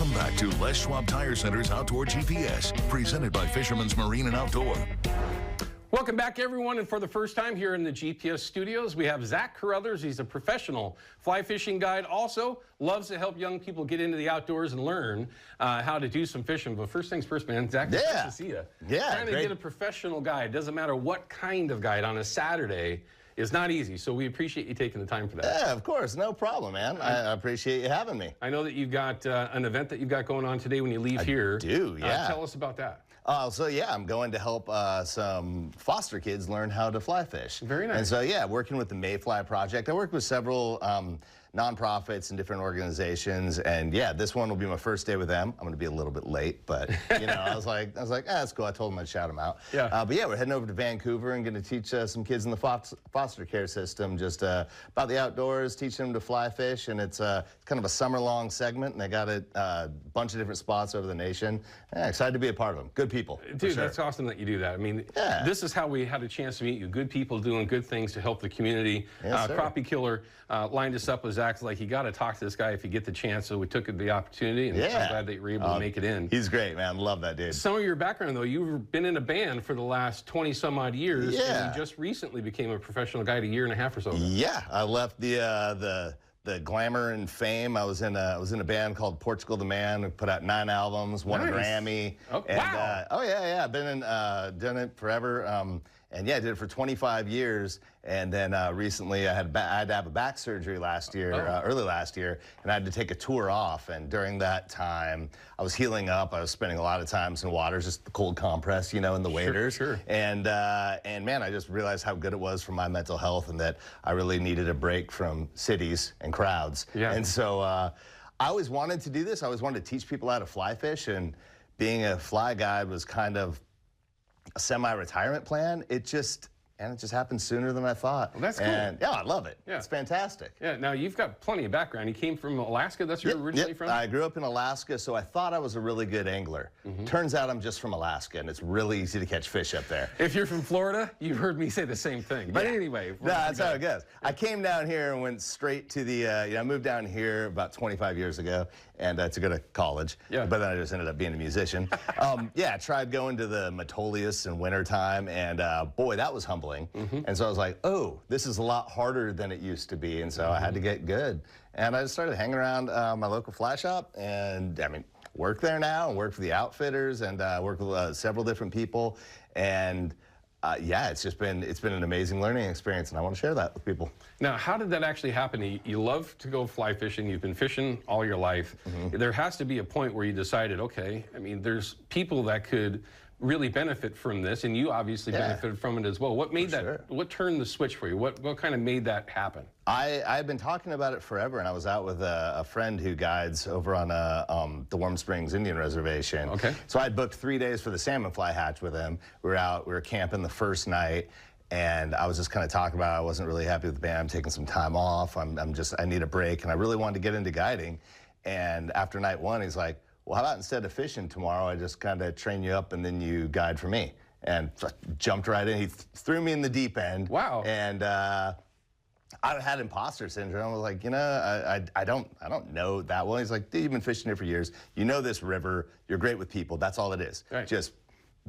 Welcome back to Les Schwab Tire Center's Outdoor GPS, presented by Fisherman's Marine and Outdoor. Welcome back, everyone, and for the first time here in the GPS studios, we have Zach Carothers. He's a professional fly fishing guide, also loves to help young people get into the outdoors and learn how to do some fishing. But first things first, man, Zach, it's nice to see you. Yeah, trying to get a professional guide, doesn't matter what kind of guide, on a Saturday is not easy, so we appreciate you taking the time for that. Yeah, of course, no problem, man. I appreciate you having me. I know that you've got an event that you've got going on today when you leave here. I do, yeah. Tell us about that. So yeah, I'm going to help some foster kids learn how to fly fish. Very nice. And so yeah, working with the Mayfly Project. I work with several nonprofits and different organizations, and yeah, this one will be my first day with them. I'm going to be a little bit late, but you know, I was like, that's cool. I told them I'd shout them out. Yeah. But yeah, we're heading over to Vancouver and going to teach some kids in the foster care system just about the outdoors, teaching them to fly fish, and it's kind of a summer-long segment, and they got a bunch of different spots over the nation. Yeah, excited to be a part of them. Good people. Dude, sure. That's awesome that you do that. I mean, yeah. This is how we had a chance to meet you. Good people doing good things to help the community. Yes, Crappie Killer lined us up with Zach's like, you got to talk to this guy if you get the chance. So we took the opportunity, and I'm glad that you were able to make it in. He's great, man. Love that dude. Some of your background, though, you've been in a band for the last 20-some-odd years. Yeah. And you just recently became a professional guide a year and a half or so ago. Yeah, I left the glamour and fame. I was in a band called Portugal the Man. We put out 9 albums, won a Grammy. Oh, and, wow. Oh yeah. I've been done it forever. And yeah, I did it for 25 years. And then recently I had to have a back surgery last year, early last year, and I had to take a tour off. And during that time, I was healing up. I was spending a lot of times in waters, just the cold compress, you know, in the waders. Sure. And man, I just realized how good it was for my mental health, and that I really needed a break from cities and crowds. Yeah. And so I always wanted to do this. I always wanted to teach people how to fly fish, and being a fly guide was kind of a semi-retirement plan. It just happened sooner than I thought. Well, that's cool. And yeah, I love it. Yeah. It's fantastic. Yeah, now you've got plenty of background. You came from Alaska, that's where you're originally from? I grew up in Alaska, so I thought I was a really good angler. Turns out I'm just from Alaska, and it's really easy to catch fish up there. If you're from Florida, you've heard me say the same thing. But anyway. No, that's how it goes. I came down here and went straight to the, I moved down here about 25 years ago and to go to college. Yeah. But then I just ended up being a musician. I tried going to the Metolius in wintertime, and boy, that was humbling. And so I was like, oh, this is a lot harder than it used to be. And so I had to get good. And I just started hanging around my local fly shop, and I mean, work there now and work for the outfitters, and work with several different people. And yeah, it's been an amazing learning experience, and I want to share that with people. Now, how did that actually happen? You love to go fly fishing. You've been fishing all your life. There has to be a point where you decided, okay, I mean, there's people that could really benefit from this, and you obviously benefited from it as well. What made that? What turned the switch for you? What kind of made that happen? I've been talking about it forever, and I was out with a friend who guides over on the Warm Springs Indian Reservation. Okay. So I booked 3 days for the salmon fly hatch with him. We were camping the first night, and I was just kind of talking about I wasn't really happy with the band. I'm taking some time off. I need a break, and I really wanted to get into guiding. And after night 1, he's like, well, how about instead of fishing tomorrow, I just kind of train you up and then you guide for me? And so I jumped right in. He threw me in the deep end. Wow. And I had imposter syndrome. I was like, you know, I don't know that well. He's like, dude, you've been fishing here for years. You know this river. You're great with people. That's all it is. Right. Just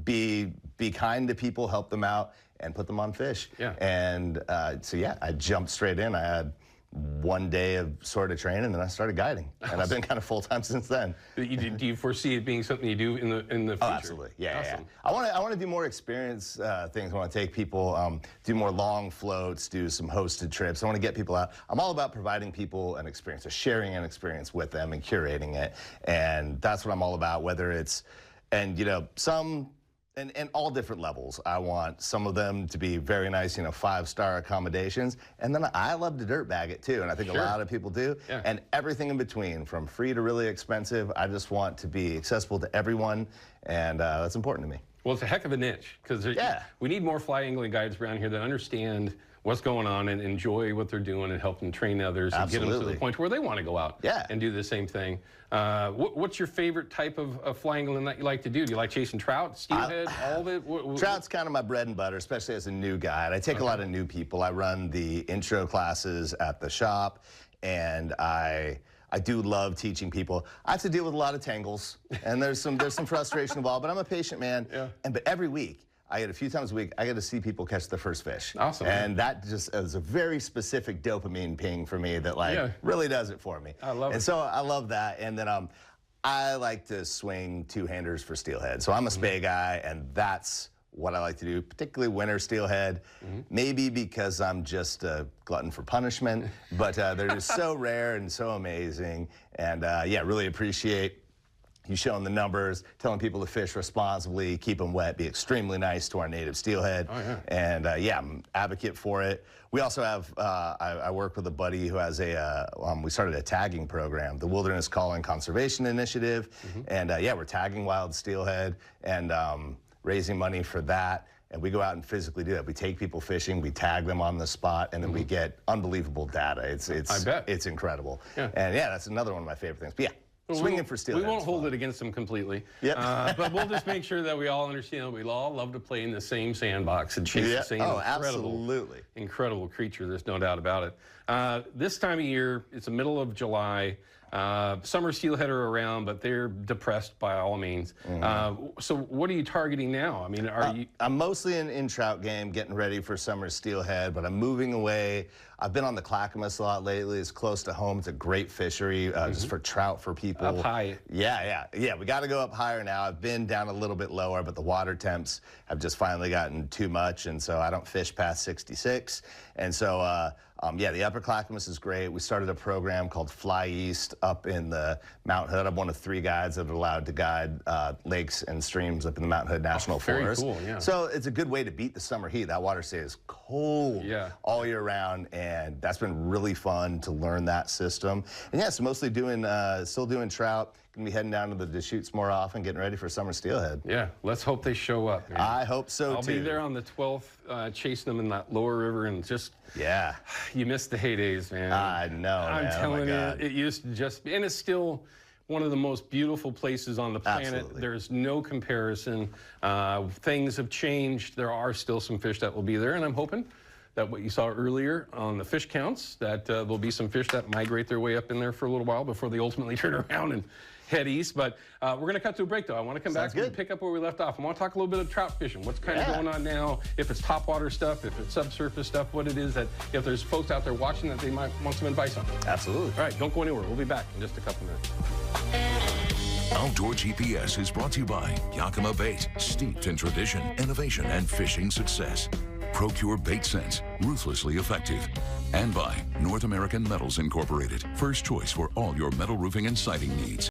be kind to people, help them out, and put them on fish. Yeah. And so yeah, I jumped straight in. I had 1 day of sort of training, and then I started guiding, and I've been kind of full-time since then. Do you foresee it being something you do in the future? Oh, absolutely, yeah, awesome. yeah. I want to do more experience things. I want to take people, do more long floats, do some hosted trips. I want to get people out. I'm all about providing people an experience, or sharing an experience with them and curating it, and that's what I'm all about. Whether it's, and you know, and all different levels. I want some of them to be very nice, you know, 5-star accommodations. And then I love to dirt bag it too, and I think a lot of people do. Yeah. And everything in between, from free to really expensive, I just want to be accessible to everyone, and that's important to me. Well, it's a heck of a niche, because we need more fly angling guides around here that understand what's going on and enjoy what they're doing and help them train others and get them to the point where they want to go out and do the same thing. What's your favorite type of fly angling that you like to do? Do you like chasing trout, steelhead, all of it? Trout's kind of my bread and butter, especially as a new guide. I take a lot of new people. I run the intro classes at the shop, and I I do love teaching people. I have to deal with a lot of tangles, and there's some frustration involved, but I'm a patient man. Yeah. But every week, I get a few times a week, I get to see people catch their first fish. Awesome. And that just is a very specific dopamine ping for me that really does it for me. I love it. And so I love that. And then I like to swing two-handers for steelhead. So I'm a spay guy, and that's what I like to do, particularly winter steelhead. Maybe because I'm just a glutton for punishment, but they're just so rare and so amazing. And yeah, really appreciate you showing the numbers, telling people to fish responsibly, keep them wet, be extremely nice to our native steelhead. Oh, yeah. And yeah, I'm an advocate for it. We also have, I work with a buddy who has we started a tagging program, the Wilderness Calling Conservation Initiative. And yeah, we're tagging wild steelhead and raising money for that. And we go out and physically do that. We take people fishing, we tag them on the spot, and then we get unbelievable data. I bet. It's incredible. Yeah. And yeah, that's another one of my favorite things. But yeah. Swinging for steelhead. We won't hold it against them completely. Yep. But we'll just make sure that we all understand that we all love to play in the same sandbox and chase the same absolutely. incredible creature. There's no doubt about it. This time of year, it's the middle of July. Summer steelhead are around, but they're depressed by all means. So what are you targeting now? I mean, I'm mostly in trout game, getting ready for summer steelhead, but I'm moving away. I've been on the Clackamas a lot lately. It's close to home. It's a great fishery just for trout for people. Up high. Yeah. We got to go up higher now. I've been down a little bit lower, but the water temps have just finally gotten too much, and so I don't fish past 66. And so, yeah, the upper Clackamas is great. We started a program called Fly East up in the Mount Hood. I'm one of 3 guides that are allowed to guide lakes and streams up in the Mount Hood National Forest. Very cool, yeah. So it's a good way to beat the summer heat. That water stays cold all year round, and that's been really fun to learn that system. And yeah, so mostly still doing trout. Gonna be heading down to the Deschutes more often, getting ready for summer steelhead. Yeah, let's hope they show up, man. I hope so, I'll be there on the 12th, chasing them in that lower river, and just, you missed the heydays, man. I know, I'm telling you, it used to just be, and it's still one of the most beautiful places on the planet. Absolutely. There's no comparison. Things have changed. There are still some fish that will be there, and I'm hoping that what you saw earlier on the fish counts, that there'll be some fish that migrate their way up in there for a little while before they ultimately turn around and head east. But we're going to cut to a break, though. I want to come back and pick up where we left off. I want to talk a little bit of trout fishing. What's kind of going on now, if it's topwater stuff, if it's subsurface stuff, what it is that, if there's folks out there watching that they might want some advice on. Absolutely. All right, don't go anywhere. We'll be back in just a couple minutes. Outdoor GPS is brought to you by Yakima Bait, steeped in tradition, innovation, and fishing success. Procure Bait Sense, ruthlessly effective. And by North American Metals Incorporated, first choice for all your metal roofing and siding needs.